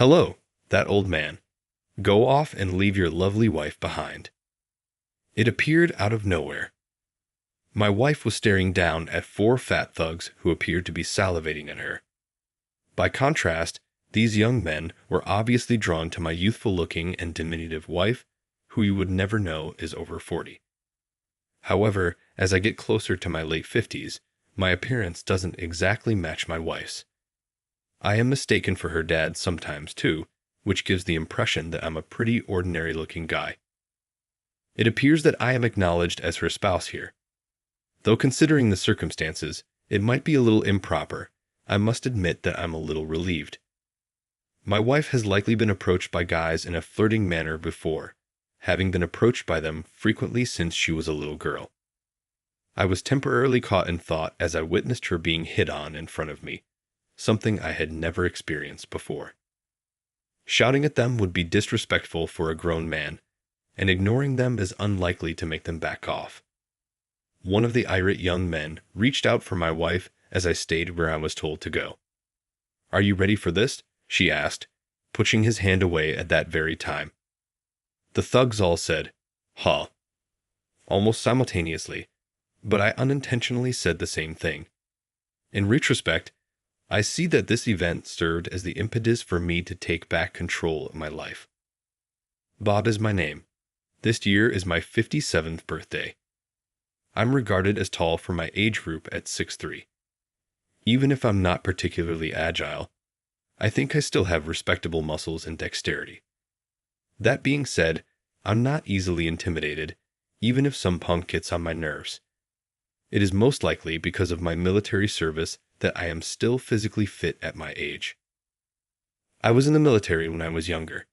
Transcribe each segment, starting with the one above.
Hello, that old man. Go off and leave your lovely wife behind. It appeared out of nowhere. My wife was staring down at four fat thugs who appeared to be salivating at her. By contrast, these young men were obviously drawn to my youthful-looking and diminutive wife, who you would never know is over 40. However, as I get closer to my late 50s, my appearance doesn't exactly match my wife's. I am mistaken for her dad sometimes too, which gives the impression that I'm a pretty ordinary-looking guy. It appears that I am acknowledged as her spouse here. Though considering the circumstances, it might be a little improper, I must admit that I'm a little relieved. My wife has likely been approached by guys in a flirting manner before, having been approached by them frequently since she was a little girl. I was temporarily caught in thought as I witnessed her being hit on in front of me, something I had never experienced before. Shouting at them would be disrespectful for a grown man, and ignoring them is unlikely to make them back off. One of the irate young men reached out for my wife as I stayed where I was told to go. "Are you ready for this?" she asked, pushing his hand away at that very time. The thugs all said, "Huh," almost simultaneously, but I unintentionally said the same thing. In retrospect, I see that this event served as the impetus for me to take back control of my life. Bob is my name. This year is my 57th birthday. I'm regarded as tall for my age group at 6'3". Even if I'm not particularly agile, I think I still have respectable muscles and dexterity. That being said, I'm not easily intimidated, even if some punk gets on my nerves. It is most likely because of my military service that I am still physically fit at my age. I was in the military when I was younger.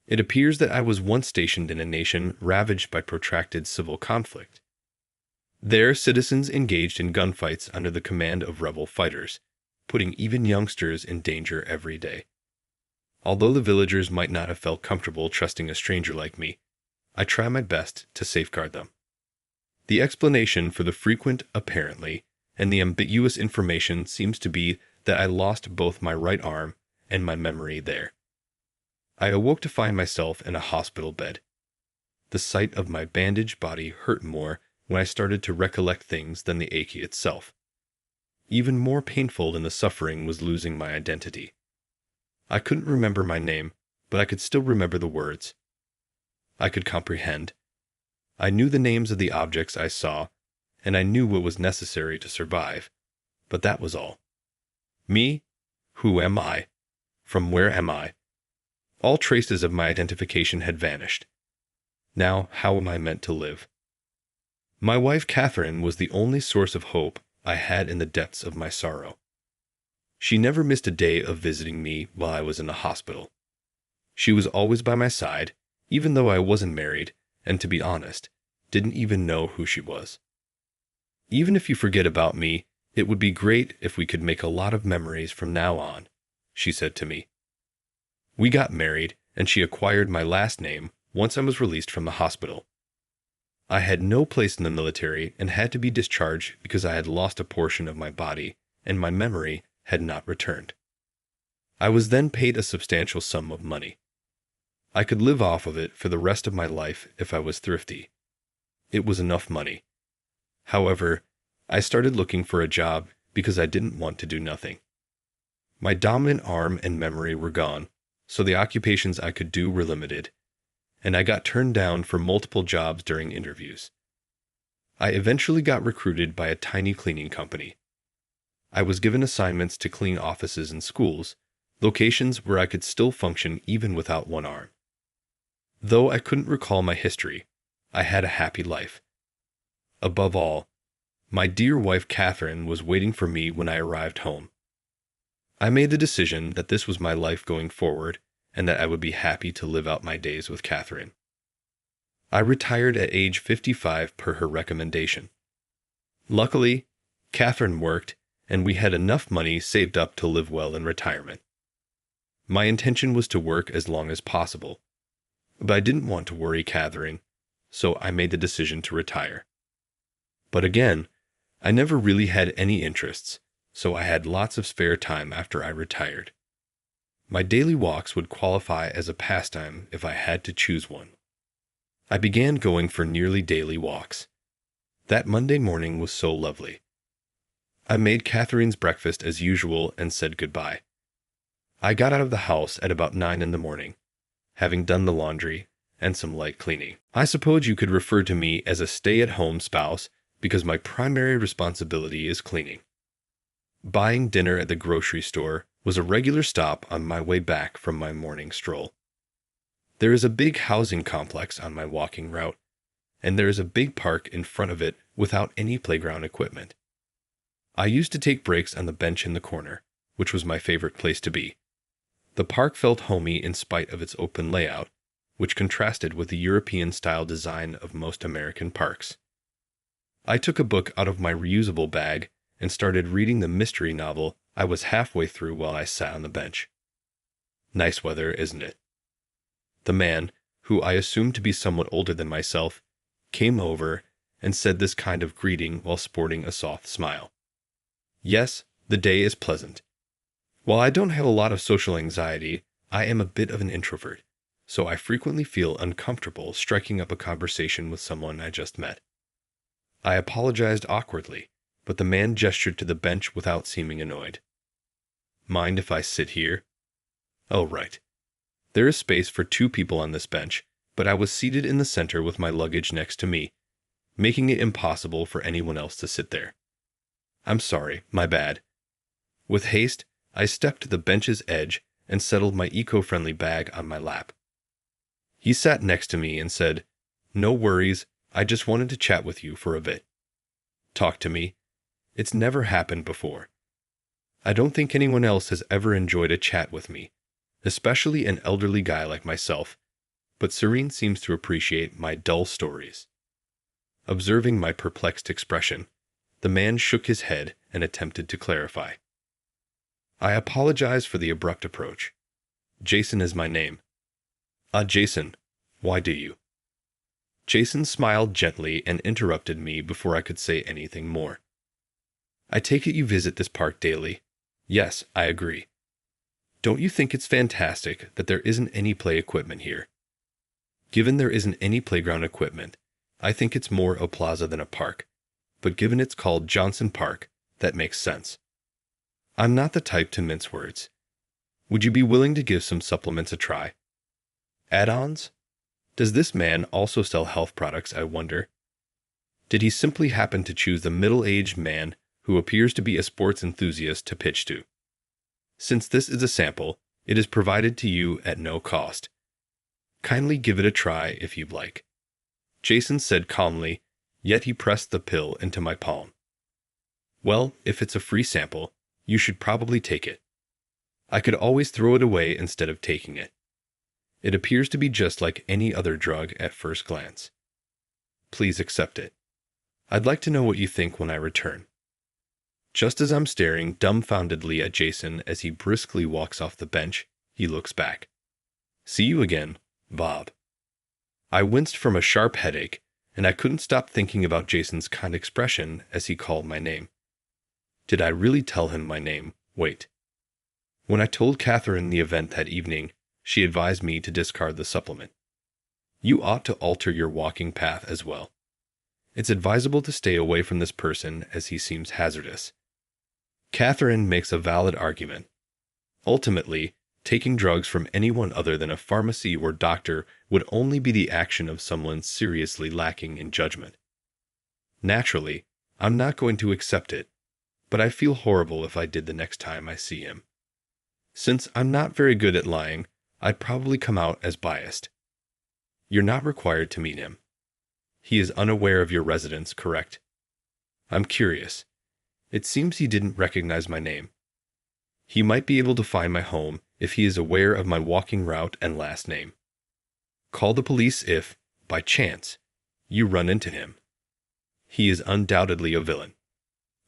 It appears that I was once stationed in a nation ravaged by protracted civil conflict. There, citizens engaged in gunfights under the command of rebel fighters, putting even youngsters in danger every day. Although the villagers might not have felt comfortable trusting a stranger like me, I try my best to safeguard them. The explanation for the frequent apparently and the ambiguous information seems to be that I lost both my right arm and my memory there. I awoke to find myself in a hospital bed. The sight of my bandaged body hurt more when I started to recollect things than the ache itself. Even more painful than the suffering was losing my identity. I couldn't remember my name, but I could still remember the words. I could comprehend. I knew the names of the objects I saw, and I knew what was necessary to survive, but that was all. Me? Who am I? From where am I? All traces of my identification had vanished. Now, how am I meant to live? My wife Catherine was the only source of hope I had in the depths of my sorrow. She never missed a day of visiting me while I was in the hospital. She was always by my side, even though I wasn't married, and to be honest, didn't even know who she was. "Even if you forget about me, it would be great if we could make a lot of memories from now on," she said to me. We got married, and she acquired my last name once I was released from the hospital. I had no place in the military and had to be discharged because I had lost a portion of my body and my memory had not returned. I was then paid a substantial sum of money. I could live off of it for the rest of my life if I was thrifty. It was enough money. However, I started looking for a job because I didn't want to do nothing. My dominant arm and memory were gone, so the occupations I could do were limited, and I got turned down for multiple jobs during interviews. I eventually got recruited by a tiny cleaning company. I was given assignments to clean offices and schools, locations where I could still function even without one arm. Though I couldn't recall my history, I had a happy life. Above all, my dear wife Catherine was waiting for me when I arrived home. I made the decision that this was my life going forward and that I would be happy to live out my days with Catherine. I retired at age 55 per her recommendation. Luckily, Catherine worked, and we had enough money saved up to live well in retirement. My intention was to work as long as possible, but I didn't want to worry Catherine, so I made the decision to retire. But again, I never really had any interests, so I had lots of spare time after I retired. My daily walks would qualify as a pastime if I had to choose one. I began going for nearly daily walks. That Monday morning was so lovely. I made Catherine's breakfast as usual and said goodbye. I got out of the house at about 9 in the morning, having done the laundry and some light cleaning. I suppose you could refer to me as a stay-at-home spouse because my primary responsibility is cleaning. Buying dinner at the grocery store was a regular stop on my way back from my morning stroll. There is a big housing complex on my walking route, and there is a big park in front of it without any playground equipment. I used to take breaks on the bench in the corner, which was my favorite place to be. The park felt homey in spite of its open layout, which contrasted with the European-style design of most American parks. I took a book out of my reusable bag and started reading the mystery novel I was halfway through while I sat on the bench. Nice weather, isn't it? The man, who I assumed to be somewhat older than myself, came over and said this kind of greeting while sporting a soft smile. Yes, the day is pleasant. While I don't have a lot of social anxiety, I am a bit of an introvert, so I frequently feel uncomfortable striking up a conversation with someone I just met. I apologized awkwardly, but the man gestured to the bench without seeming annoyed. Mind if I sit here? Oh, right. There is space for 2 people on this bench, but I was seated in the center with my luggage next to me, making it impossible for anyone else to sit there. I'm sorry, my bad. With haste, I stepped to the bench's edge and settled my eco-friendly bag on my lap. He sat next to me and said, "No worries, I just wanted to chat with you for a bit." Talk to me. It's never happened before. I don't think anyone else has ever enjoyed a chat with me, especially an elderly guy like myself, but Serene seems to appreciate my dull stories. Observing my perplexed expression, the man shook his head and attempted to clarify. I apologize for the abrupt approach. Jason is my name. Jason, why do you? Jason smiled gently and interrupted me before I could say anything more. I take it you visit this park daily. Yes, I agree. Don't you think it's fantastic that there isn't any play equipment here? Given there isn't any playground equipment, I think it's more a plaza than a park, but given it's called Johnson Park, that makes sense. I'm not the type to mince words. Would you be willing to give some supplements a try? Add-ons? Does this man also sell health products, I wonder? Did he simply happen to choose the middle-aged man who appears to be a sports enthusiast to pitch to? Since this is a sample, it is provided to you at no cost. Kindly give it a try if you'd like. Jason said calmly, yet he pressed the pill into my palm. Well, if it's a free sample, you should probably take it. I could always throw it away instead of taking it. It appears to be just like any other drug at first glance. Please accept it. I'd like to know what you think when I return. Just as I'm staring dumbfoundedly at Jason as he briskly walks off the bench, he looks back. See you again, Bob. I winced from a sharp headache, and I couldn't stop thinking about Jason's kind expression as he called my name. Did I really tell him my name? Wait. When I told Catherine the event that evening, she advised me to discard the supplement. You ought to alter your walking path as well. It's advisable to stay away from this person as he seems hazardous. Catherine makes a valid argument. Ultimately, taking drugs from anyone other than a pharmacy or doctor would only be the action of someone seriously lacking in judgment. Naturally, I'm not going to accept it, but I feel horrible if I did the next time I see him. Since I'm not very good at lying, I'd probably come out as biased. You're not required to meet him. He is unaware of your residence, correct? I'm curious. It seems he didn't recognize my name. He might be able to find my home if he is aware of my walking route and last name. Call the police if, by chance, you run into him. He is undoubtedly a villain.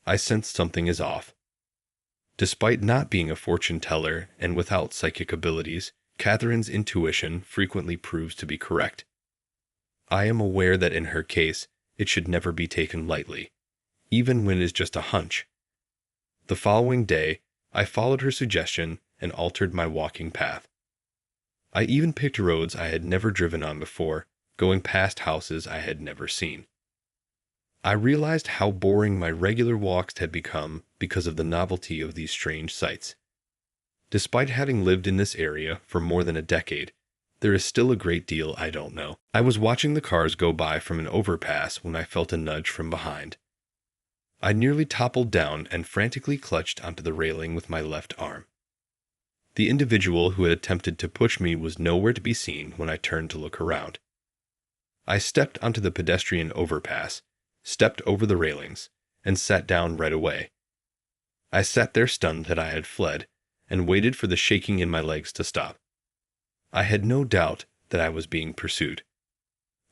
I sense something is off. Despite not being a fortune teller and without psychic abilities, Catherine's intuition frequently proves to be correct. I am aware that in her case, it should never be taken lightly, even when it is just a hunch. The following day, I followed her suggestion and altered my walking path. I even picked roads I had never driven on before, going past houses I had never seen. I realized how boring my regular walks had become because of the novelty of these strange sights. Despite having lived in this area for more than a decade, there is still a great deal I don't know. I was watching the cars go by from an overpass when I felt a nudge from behind. I nearly toppled down and frantically clutched onto the railing with my left arm. The individual who had attempted to push me was nowhere to be seen when I turned to look around. I stepped onto the pedestrian overpass, stepped over the railings, and sat down right away. I sat there stunned that I had fled, and waited for the shaking in my legs to stop. I had no doubt that I was being pursued.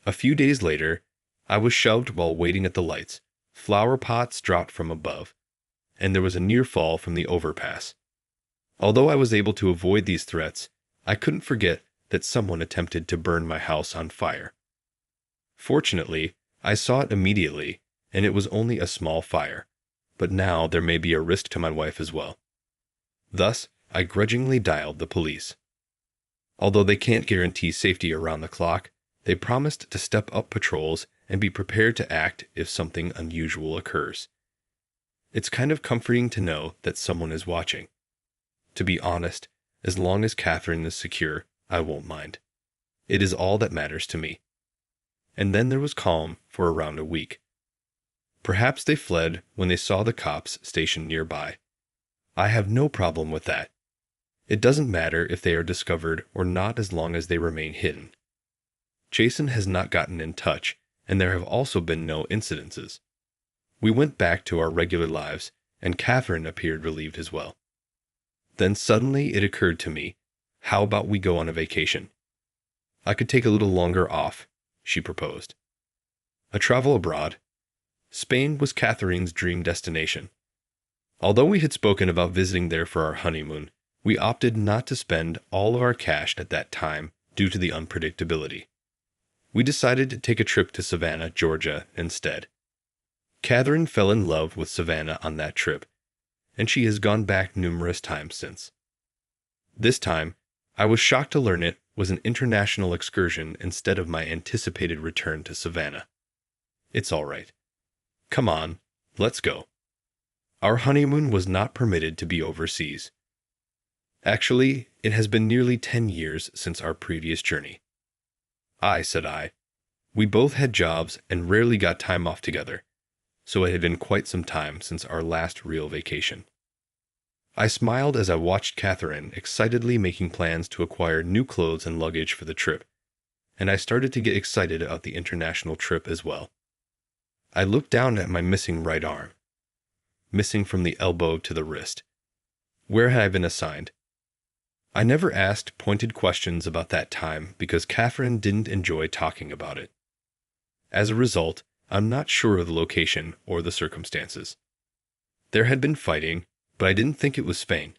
A few days later, I was shoved while waiting at the lights, flower pots dropped from above, and there was a near fall from the overpass. Although I was able to avoid these threats, I couldn't forget that someone attempted to burn my house on fire. Fortunately, I saw it immediately, and it was only a small fire, but now there may be a risk to my wife as well. Thus, I grudgingly dialed the police. Although they can't guarantee safety around the clock, they promised to step up patrols and be prepared to act if something unusual occurs. It's kind of comforting to know that someone is watching. To be honest, as long as Catherine is secure, I won't mind. It is all that matters to me. And then there was calm for around a week. Perhaps they fled when they saw the cops stationed nearby. I have no problem with that. It doesn't matter if they are discovered or not as long as they remain hidden. Jason has not gotten in touch, and there have also been no incidences. We went back to our regular lives, and Catherine appeared relieved as well. Then suddenly it occurred to me, how about we go on a vacation? I could take a little longer off, she proposed. A travel abroad. Spain was Catherine's dream destination. Although we had spoken about visiting there for our honeymoon, we opted not to spend all of our cash at that time due to the unpredictability. We decided to take a trip to Savannah, Georgia, instead. Catherine fell in love with Savannah on that trip, and she has gone back numerous times since. This time, I was shocked to learn it was an international excursion instead of my anticipated return to Savannah. It's all right. Come on, let's go. Our honeymoon was not permitted to be overseas. Actually, it has been nearly 10 years since our previous journey. Said I. We both had jobs and rarely got time off together, so it had been quite some time since our last real vacation. I smiled as I watched Catherine excitedly making plans to acquire new clothes and luggage for the trip, and I started to get excited about the international trip as well. I looked down at my missing right arm, missing from the elbow to the wrist. Where had I been assigned? I never asked pointed questions about that time because Catherine didn't enjoy talking about it. As a result, I'm not sure of the location or the circumstances. There had been fighting, but I didn't think it was Spain.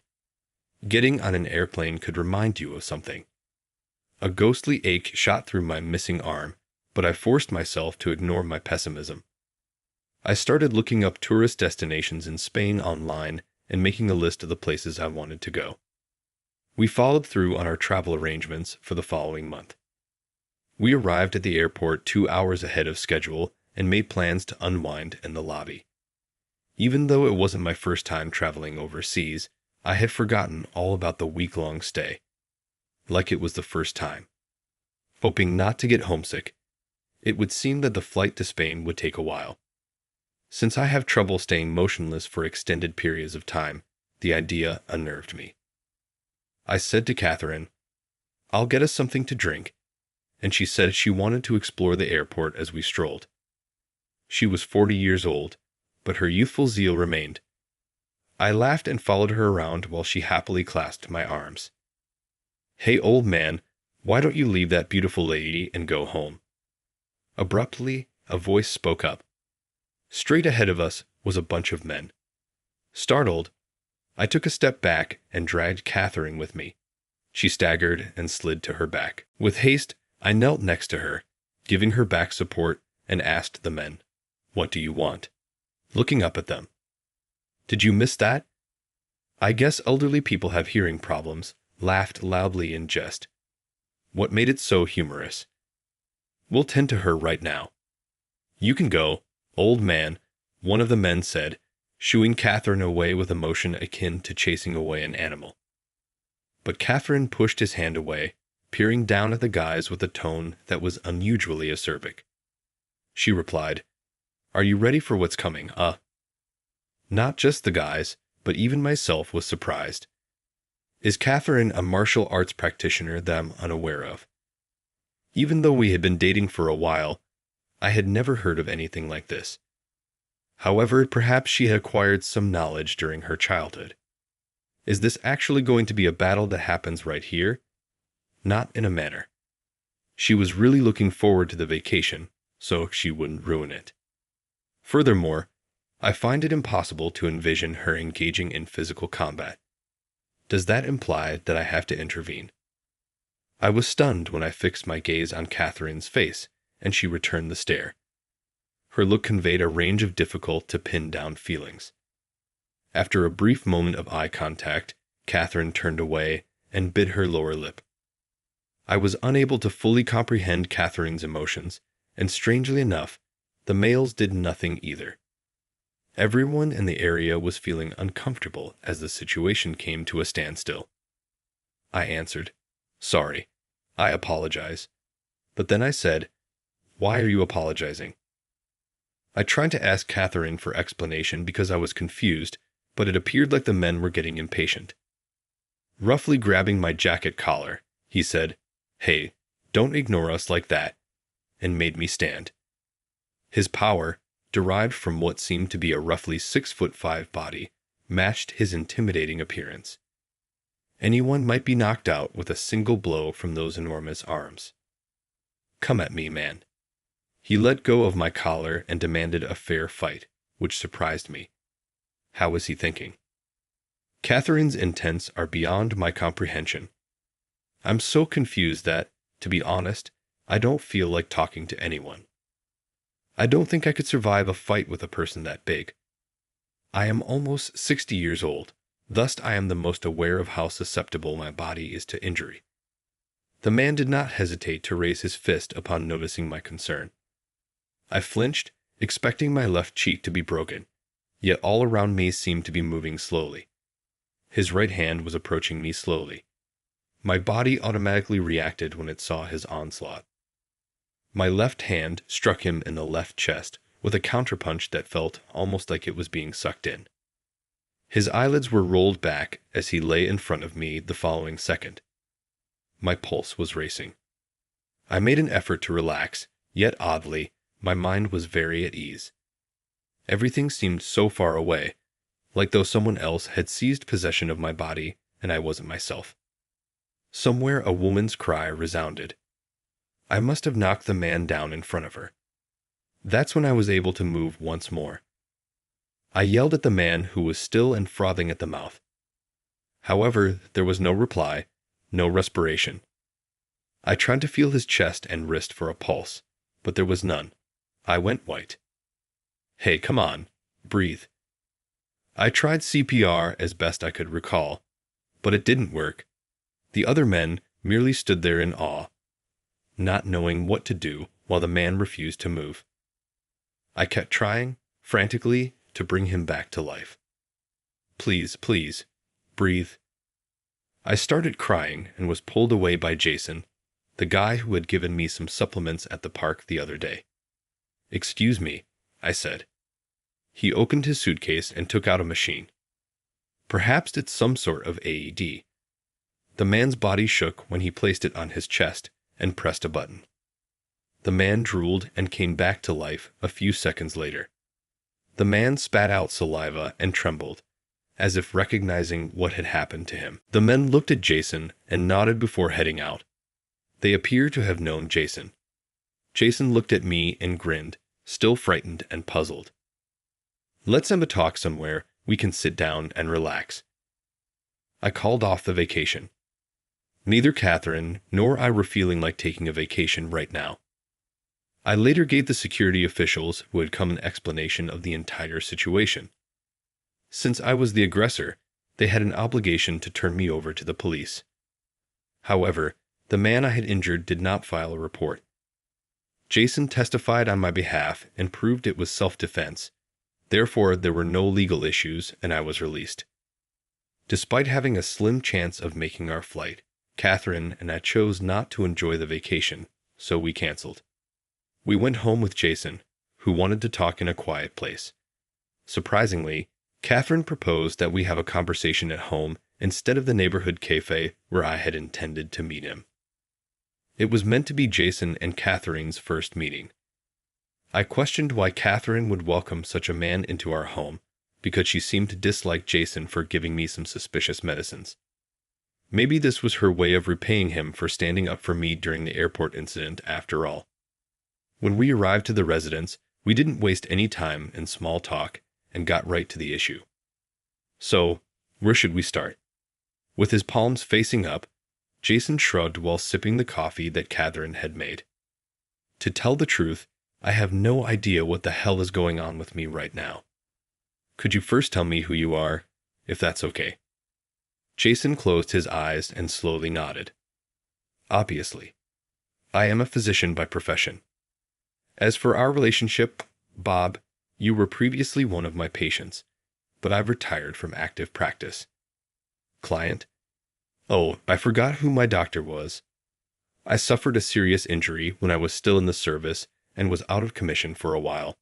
Getting on an airplane could remind you of something. A ghostly ache shot through my missing arm, but I forced myself to ignore my pessimism. I started looking up tourist destinations in Spain online and making a list of the places I wanted to go. We followed through on our travel arrangements for the following month. We arrived at the airport 2 hours ahead of schedule and made plans to unwind in the lobby. Even though it wasn't my first time traveling overseas, I had forgotten all about the week-long stay, like it was the first time. Hoping not to get homesick, it would seem that the flight to Spain would take a while. Since I have trouble staying motionless for extended periods of time, the idea unnerved me. I said to Catherine, "I'll get us something to drink," and she said she wanted to explore the airport as we strolled. She was 40 years old, but her youthful zeal remained. I laughed and followed her around while she happily clasped my arms. "Hey, old man, why don't you leave that beautiful lady and go home?" Abruptly, a voice spoke up. Straight ahead of us was a bunch of men. Startled, I took a step back and dragged Catherine with me. She staggered and slid to her back. With haste, I knelt next to her, giving her back support, and asked the men, "What do you want?" Looking up at them. "Did you miss that?" I guess elderly people have hearing problems, laughed loudly in jest. What made it so humorous? We'll tend to her right now. You can go, old man, one of the men said, shooing Catherine away with a motion akin to chasing away an animal. But Catherine pushed his hand away, peering down at the guys with a tone that was unusually acerbic. She replied, "Are you ready for what's coming, Not just the guys, but even myself was surprised. Is Catherine a martial arts practitioner that I'm unaware of? Even though we had been dating for a while, I had never heard of anything like this. However, perhaps she had acquired some knowledge during her childhood. Is this actually going to be a battle that happens right here? Not in a manner. She was really looking forward to the vacation, so she wouldn't ruin it. Furthermore, I find it impossible to envision her engaging in physical combat. Does that imply that I have to intervene? I was stunned when I fixed my gaze on Catherine's face, and she returned the stare. Her look conveyed a range of difficult-to-pin-down feelings. After a brief moment of eye contact, Catherine turned away and bit her lower lip. I was unable to fully comprehend Catherine's emotions, and strangely enough, the males did nothing either. Everyone in the area was feeling uncomfortable as the situation came to a standstill. I answered, "Sorry, I apologize." But then I said, "Why are you apologizing?" I tried to ask Catherine for explanation because I was confused, but it appeared like the men were getting impatient. Roughly grabbing my jacket collar, he said, "Hey, don't ignore us like that," and made me stand. His power, derived from what seemed to be a roughly 6'5" body, matched his intimidating appearance. Anyone might be knocked out with a single blow from those enormous arms. "Come at me, man." He let go of my collar and demanded a fair fight, which surprised me. How was he thinking? Catherine's intents are beyond my comprehension. I'm so confused that, to be honest, I don't feel like talking to anyone. I don't think I could survive a fight with a person that big. I am almost 60 years old, thus I am the most aware of how susceptible my body is to injury. The man did not hesitate to raise his fist upon noticing my concern. I flinched, expecting my left cheek to be broken, yet all around me seemed to be moving slowly. His right hand was approaching me slowly. My body automatically reacted when it saw his onslaught. My left hand struck him in the left chest with a counterpunch that felt almost like it was being sucked in. His eyelids were rolled back as he lay in front of me the following second. My pulse was racing. I made an effort to relax, yet oddly, my mind was very at ease. Everything seemed so far away, like though someone else had seized possession of my body and I wasn't myself. Somewhere a woman's cry resounded. I must have knocked the man down in front of her. That's when I was able to move once more. I yelled at the man who was still and frothing at the mouth. However, there was no reply, no respiration. I tried to feel his chest and wrist for a pulse, but there was none. I went white. "Hey, come on, breathe." I tried CPR as best I could recall, but it didn't work. The other men merely stood there in awe, not knowing what to do while the man refused to move. I kept trying, frantically, to bring him back to life. "Please, please, breathe." I started crying and was pulled away by Jason, the guy who had given me some supplements at the park the other day. "Excuse me," I said. He opened his suitcase and took out a machine. Perhaps it's some sort of AED. The man's body shook when he placed it on his chest and pressed a button. The man drooled and came back to life a few seconds later. The man spat out saliva and trembled, as if recognizing what had happened to him. The men looked at Jason and nodded before heading out. They appear to have known Jason. Jason looked at me and grinned, still frightened and puzzled. "Let's have a talk somewhere we can sit down and relax." I called off the vacation. Neither Catherine nor I were feeling like taking a vacation right now. I later gave the security officials who had come an explanation of the entire situation. Since I was the aggressor, they had an obligation to turn me over to the police. However, the man I had injured did not file a report. Jason testified on my behalf and proved it was self-defense. Therefore, there were no legal issues, and I was released. Despite having a slim chance of making our flight, Catherine and I chose not to enjoy the vacation, so we canceled. We went home with Jason, who wanted to talk in a quiet place. Surprisingly, Catherine proposed that we have a conversation at home instead of the neighborhood cafe where I had intended to meet him. It was meant to be Jason and Catherine's first meeting. I questioned why Catherine would welcome such a man into our home, because she seemed to dislike Jason for giving me some suspicious medicines. Maybe this was her way of repaying him for standing up for me during the airport incident after all. When we arrived to the residence, we didn't waste any time in small talk and got right to the issue. So, where should we start? With his palms facing up, Jason shrugged while sipping the coffee that Catherine had made. To tell the truth, I have no idea what the hell is going on with me right now. Could you first tell me who you are, if that's okay? Jason closed his eyes and slowly nodded. Obviously. I am a physician by profession. As for our relationship, Bob, you were previously one of my patients, but I've retired from active practice. Client? Oh, I forgot who my doctor was. I suffered a serious injury when I was still in the service and was out of commission for a while.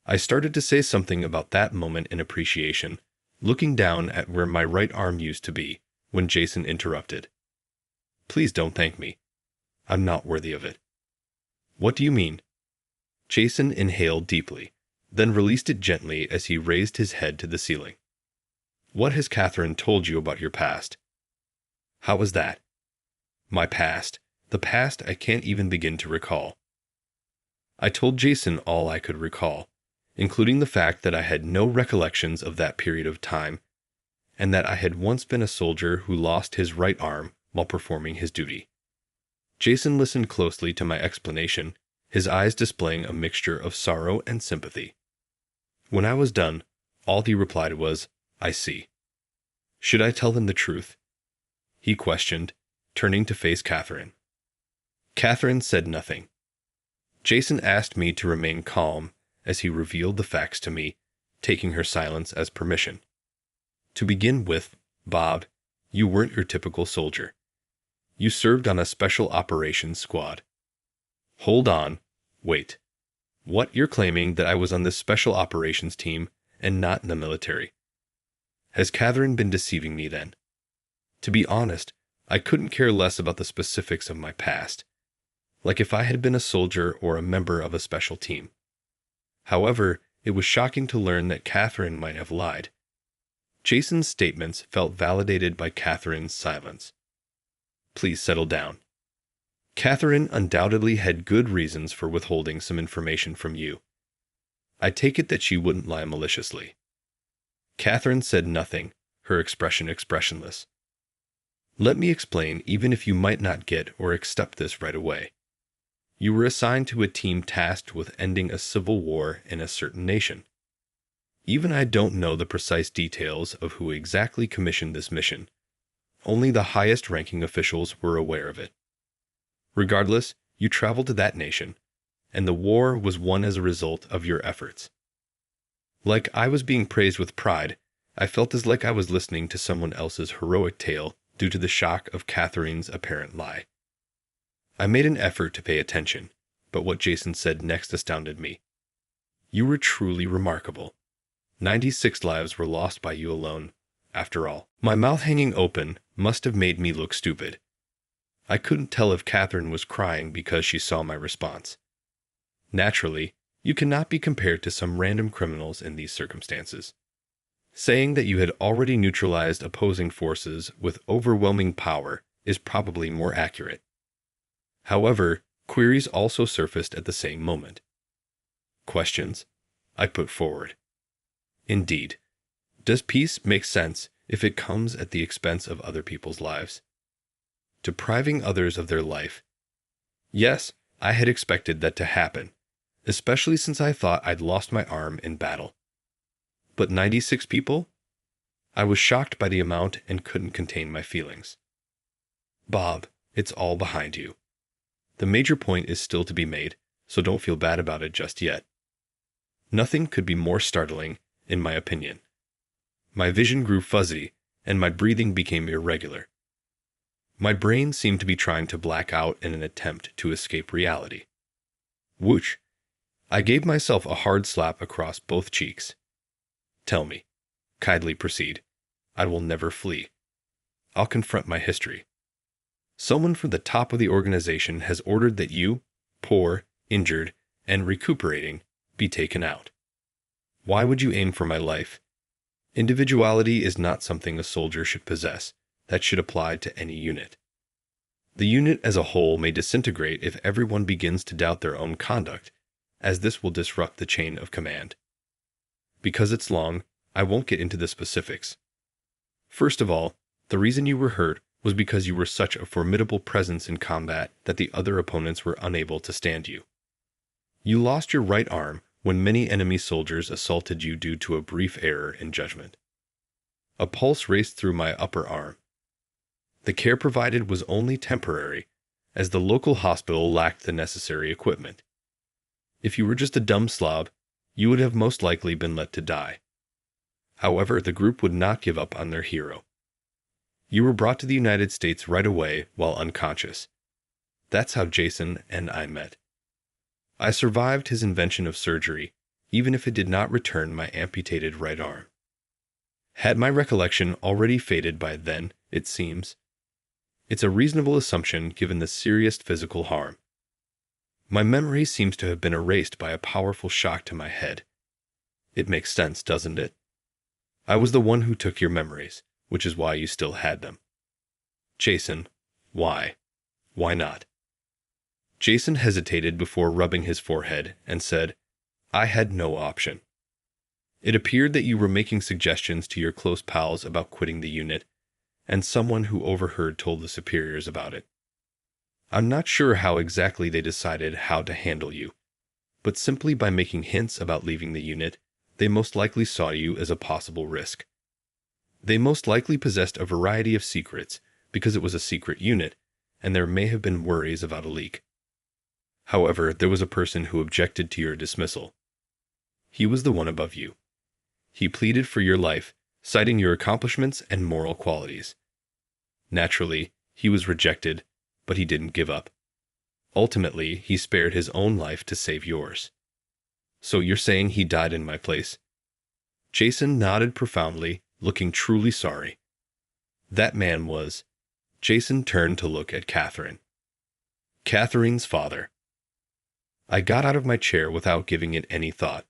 I started to say something about that moment in appreciation, looking down at where my right arm used to be, when Jason interrupted. Please don't thank me. I'm not worthy of it. What do you mean? Jason inhaled deeply, then released it gently as he raised his head to the ceiling. What has Catherine told you about your past? How was that? My past. The past I can't even begin to recall. I told Jason all I could recall, including the fact that I had no recollections of that period of time, and that I had once been a soldier who lost his right arm while performing his duty. Jason listened closely to my explanation, his eyes displaying a mixture of sorrow and sympathy. When I was done, all he replied was, I see. Should I tell them the truth? He questioned, turning to face Catherine. Catherine said nothing. Jason asked me to remain calm as he revealed the facts to me, taking her silence as permission. To begin with, Bob, you weren't your typical soldier. You served on a special operations squad. Hold on, wait. What, you're claiming that I was on this special operations team and not in the military? Has Catherine been deceiving me then? To be honest, I couldn't care less about the specifics of my past, like if I had been a soldier or a member of a special team. However, it was shocking to learn that Catherine might have lied. Jason's statements felt validated by Catherine's silence. Please settle down. Catherine undoubtedly had good reasons for withholding some information from you. I take it that she wouldn't lie maliciously. Catherine said nothing, her expression expressionless. Let me explain, even if you might not get or accept this right away. You were assigned to a team tasked with ending a civil war in a certain nation. Even I don't know the precise details of who exactly commissioned this mission. Only the highest-ranking officials were aware of it. Regardless, you traveled to that nation, and the war was won as a result of your efforts. Like I was being praised with pride, I felt as like I was listening to someone else's heroic tale due to the shock of Catherine's apparent lie. I made an effort to pay attention, but what Jason said next astounded me. You were truly remarkable. 96 lives were lost by you alone, after all. My mouth hanging open must have made me look stupid. I couldn't tell if Catherine was crying because she saw my response. Naturally, you cannot be compared to some random criminals in these circumstances. Saying that you had already neutralized opposing forces with overwhelming power is probably more accurate. However, queries also surfaced at the same moment. Questions I put forward. Indeed, does peace make sense if it comes at the expense of other people's lives? Depriving others of their life. Yes, I had expected that to happen, especially since I thought I'd lost my arm in battle. But 96 people? I was shocked by the amount and couldn't contain my feelings. Bob, it's all behind you. The major point is still to be made, so don't feel bad about it just yet. Nothing could be more startling, in my opinion. My vision grew fuzzy, and my breathing became irregular. My brain seemed to be trying to black out in an attempt to escape reality. Whoosh! I gave myself a hard slap across both cheeks. Tell me. Kindly proceed. I will never flee. I'll confront my history. Someone from the top of the organization has ordered that you, poor, injured, and recuperating, be taken out. Why would you aim for my life? Individuality is not something a soldier should possess. That should apply to any unit. The unit as a whole may disintegrate if everyone begins to doubt their own conduct, as this will disrupt the chain of command. Because it's long, I won't get into the specifics. First of all, the reason you were hurt was because you were such a formidable presence in combat that the other opponents were unable to stand you. You lost your right arm when many enemy soldiers assaulted you due to a brief error in judgment. A pulse raced through my upper arm. The care provided was only temporary, as the local hospital lacked the necessary equipment. If you were just a dumb slob, you would have most likely been let to die. However, the group would not give up on their hero. You were brought to the United States right away while unconscious. That's how Jason and I met. I survived his invention of surgery, even if it did not return my amputated right arm. Had my recollection already faded by then, it seems? It's a reasonable assumption given the serious physical harm. My memory seems to have been erased by a powerful shock to my head. It makes sense, doesn't it? I was the one who took your memories, which is why you still had them. Jason, why? Why not? Jason hesitated before rubbing his forehead and said, I had no option. It appeared that you were making suggestions to your close pals about quitting the unit, and someone who overheard told the superiors about it. I'm not sure how exactly they decided how to handle you, but simply by making hints about leaving the unit, they most likely saw you as a possible risk. They most likely possessed a variety of secrets because it was a secret unit, and there may have been worries about a leak. However, there was a person who objected to your dismissal. He was the one above you. He pleaded for your life, citing your accomplishments and moral qualities. Naturally, he was rejected, but he didn't give up. Ultimately, he spared his own life to save yours. So you're saying he died in my place? Jason nodded profoundly, looking truly sorry. That man was... Jason turned to look at Catherine. Catherine's father. I got out of my chair without giving it any thought.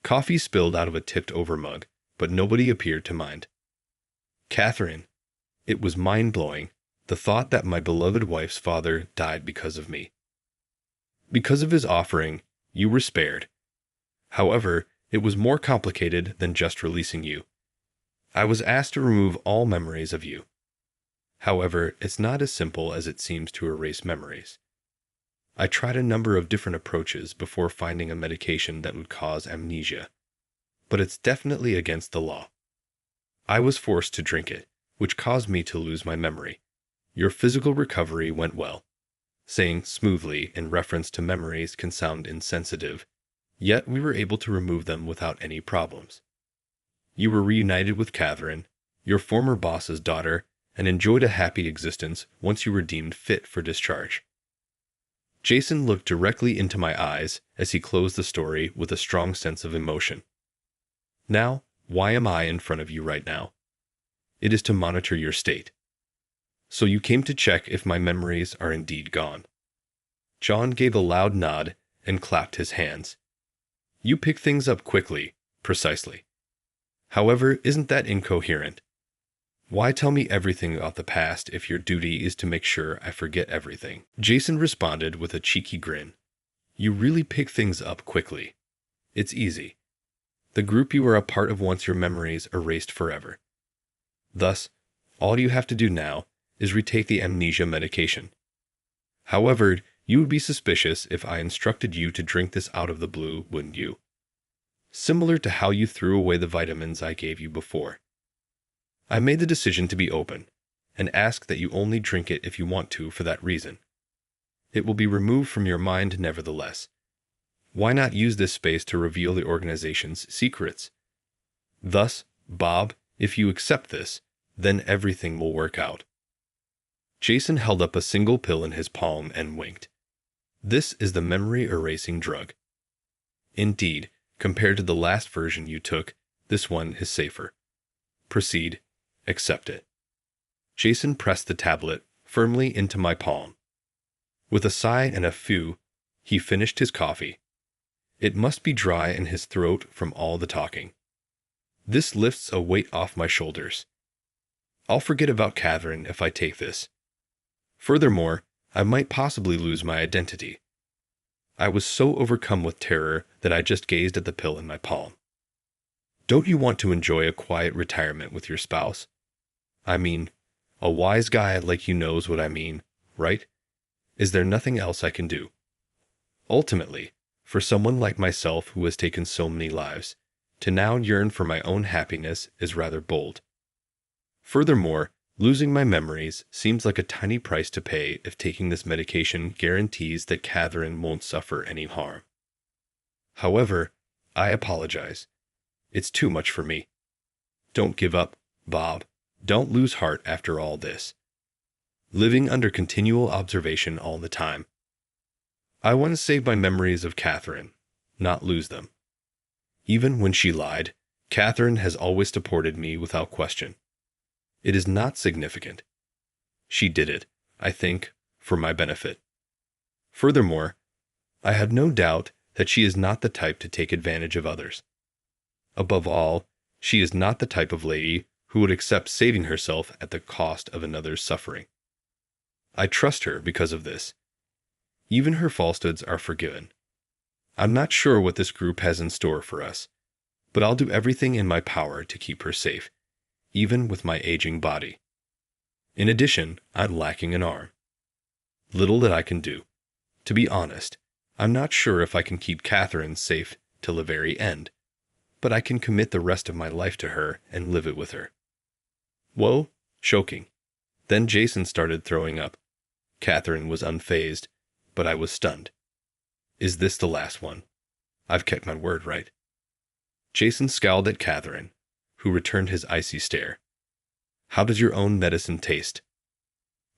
Coffee spilled out of a tipped-over mug, but nobody appeared to mind. Catherine. It was mind-blowing, the thought that my beloved wife's father died because of me. Because of his offering, you were spared. However, it was more complicated than just releasing you. I was asked to remove all memories of you. However, it's not as simple as it seems to erase memories. I tried a number of different approaches before finding a medication that would cause amnesia, but it's definitely against the law. I was forced to drink it, which caused me to lose my memory. Your physical recovery went well. Saying smoothly in reference to memories can sound insensitive, yet we were able to remove them without any problems. You were reunited with Catherine, your former boss's daughter, and enjoyed a happy existence once you were deemed fit for discharge. Jason looked directly into my eyes as he closed the story with a strong sense of emotion. Now, why am I in front of you right now? It is to monitor your state. So you came to check if my memories are indeed gone. John gave a loud nod and clapped his hands. You pick things up quickly, precisely. However, isn't that incoherent? Why tell me everything about the past if your duty is to make sure I forget everything? Jason responded with a cheeky grin. You really pick things up quickly. It's easy. The group you were a part of wants your memories erased forever. Thus, all you have to do now is retake the amnesia medication. However, you would be suspicious if I instructed you to drink this out of the blue, wouldn't you? Similar to how you threw away the vitamins I gave you before. I made the decision to be open and ask that you only drink it if you want to for that reason. It will be removed from your mind nevertheless. Why not use this space to reveal the organization's secrets? Thus, Bob, if you accept this, then everything will work out. Jason held up a single pill in his palm and winked. This is the memory-erasing drug. Indeed, compared to the last version you took, this one is safer. Proceed. Accept it. Jason pressed the tablet firmly into my palm. With a sigh and a phew, he finished his coffee. It must be dry in his throat from all the talking. This lifts a weight off my shoulders. I'll forget about Catherine if I take this. Furthermore, I might possibly lose my identity. I was so overcome with terror that I just gazed at the pill in my palm. Don't you want to enjoy a quiet retirement with your spouse? I mean, a wise guy like you knows what I mean, right? Is there nothing else I can do? Ultimately, for someone like myself who has taken so many lives, to now yearn for my own happiness is rather bold. Furthermore, losing my memories seems like a tiny price to pay if taking this medication guarantees that Catherine won't suffer any harm. However, I apologize. It's too much for me. Don't give up, Bob. Don't lose heart after all this. Living under continual observation all the time. I want to save my memories of Catherine, not lose them. Even when she lied, Catherine has always supported me without question. It is not significant. She did it, I think, for my benefit. Furthermore, I have no doubt that she is not the type to take advantage of others. Above all, she is not the type of lady who would accept saving herself at the cost of another's suffering. I trust her because of this. Even her falsehoods are forgiven. I'm not sure what this group has in store for us, but I'll do everything in my power to keep her safe, even with my aging body. In addition, I'm lacking an arm. Little that I can do. To be honest, I'm not sure if I can keep Catherine safe till the very end, but I can commit the rest of my life to her and live it with her. Whoa, choking. Then Jason started throwing up. Catherine was unfazed, but I was stunned. Is this the last one? I've kept my word, right? Jason scowled at Catherine, who returned his icy stare. How does your own medicine taste?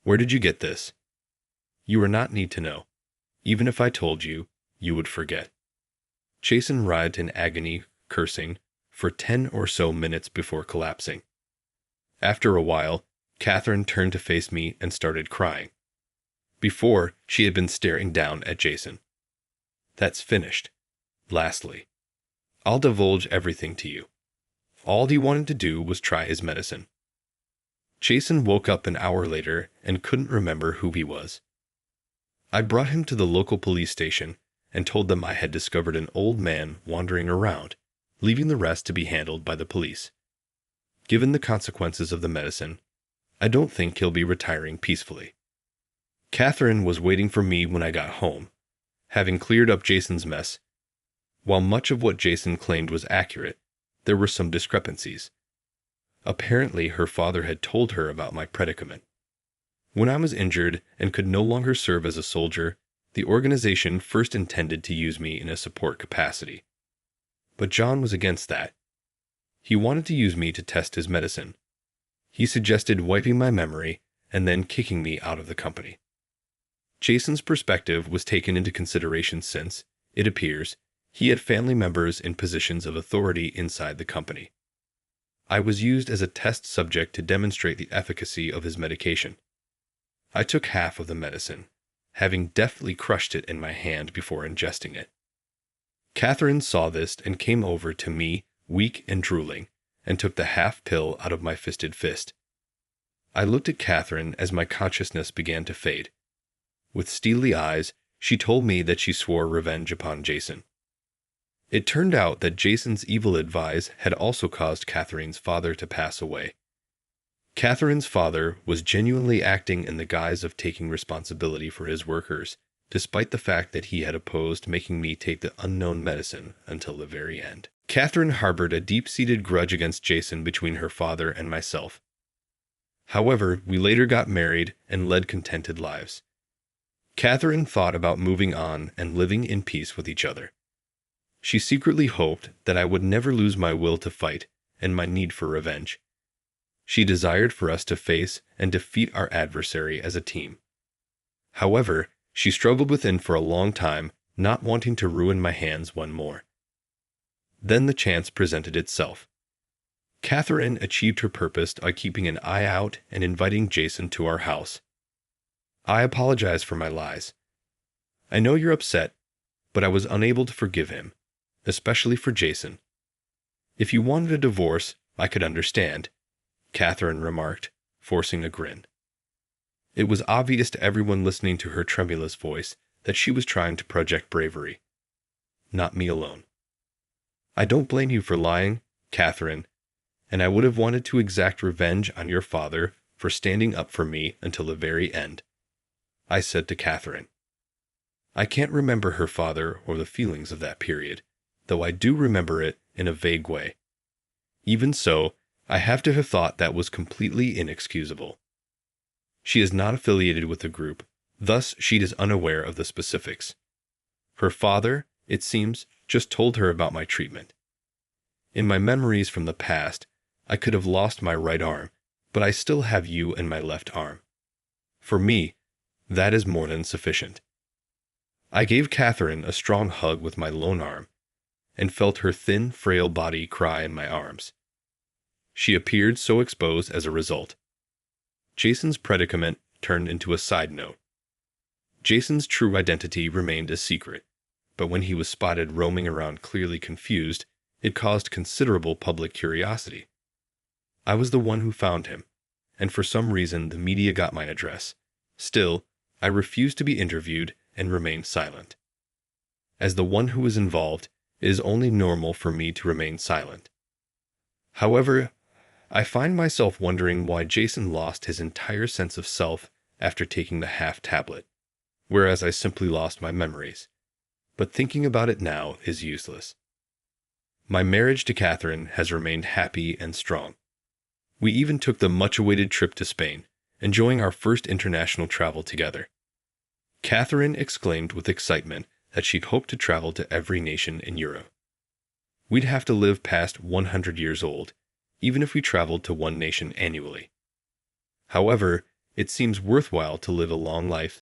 Where did you get this? You will not need to know. Even if I told you, you would forget. Jason writhed in agony, cursing, for 10 or so minutes before collapsing. After a while, Catherine turned to face me and started crying. Before, she had been staring down at Jason. That's finished. Lastly, I'll divulge everything to you. All he wanted to do was try his medicine. Jason woke up an hour later and couldn't remember who he was. I brought him to the local police station and told them I had discovered an old man wandering around, leaving the rest to be handled by the police. Given the consequences of the medicine, I don't think he'll be retiring peacefully. Catherine was waiting for me when I got home, having cleared up Jason's mess. While much of what Jason claimed was accurate, there were some discrepancies. Apparently, her father had told her about my predicament. When I was injured and could no longer serve as a soldier, the organization first intended to use me in a support capacity. But John was against that. He wanted to use me to test his medicine. He suggested wiping my memory and then kicking me out of the company. Jason's perspective was taken into consideration since, it appears, he had family members in positions of authority inside the company. I was used as a test subject to demonstrate the efficacy of his medication. I took half of the medicine, having deftly crushed it in my hand before ingesting it. Catherine saw this and came over to me, weak and drooling, and took the half pill out of my fisted fist. I looked at Catherine as my consciousness began to fade. With steely eyes, she told me that she swore revenge upon Jason. It turned out that Jason's evil advice had also caused Catherine's father to pass away. Catherine's father was genuinely acting in the guise of taking responsibility for his workers, despite the fact that he had opposed making me take the unknown medicine until the very end. Catherine harbored a deep-seated grudge against Jason between her father and myself. However, we later got married and led contented lives. Catherine thought about moving on and living in peace with each other. She secretly hoped that I would never lose my will to fight and my need for revenge. She desired for us to face and defeat our adversary as a team. However, she struggled within for a long time, not wanting to ruin my hands one more. Then the chance presented itself. Catherine achieved her purpose by keeping an eye out and inviting Jason to our house. I apologize for my lies. I know you're upset, but I was unable to forgive him, especially for Jason. If you wanted a divorce, I could understand, Catherine remarked, forcing a grin. It was obvious to everyone listening to her tremulous voice that she was trying to project bravery. Not me alone. I don't blame you for lying, Catherine, and I would have wanted to exact revenge on your father for standing up for me until the very end, I said to Catherine. I can't remember her father or the feelings of that period, though I do remember it in a vague way. Even so, I have to have thought that was completely inexcusable. She is not affiliated with the group, thus she is unaware of the specifics. Her father, it seems, just told her about my treatment. In my memories from the past, I could have lost my right arm, but I still have you in my left arm. For me, that is more than sufficient. I gave Catherine a strong hug with my lone arm, and felt her thin, frail body cry in my arms. She appeared so exposed as a result. Jason's predicament turned into a side note. Jason's true identity remained a secret, but when he was spotted roaming around clearly confused, it caused considerable public curiosity. I was the one who found him, and for some reason the media got my address. Still, I refused to be interviewed and remained silent. As the one who was involved, it is only normal for me to remain silent. However, I find myself wondering why Jason lost his entire sense of self after taking the half-tablet, whereas I simply lost my memories. But thinking about it now is useless. My marriage to Catherine has remained happy and strong. We even took the much-awaited trip to Spain, enjoying our first international travel together. Catherine exclaimed with excitement that she'd hoped to travel to every nation in Europe. We'd have to live past 100 years old, even if we traveled to one nation annually. However, it seems worthwhile to live a long life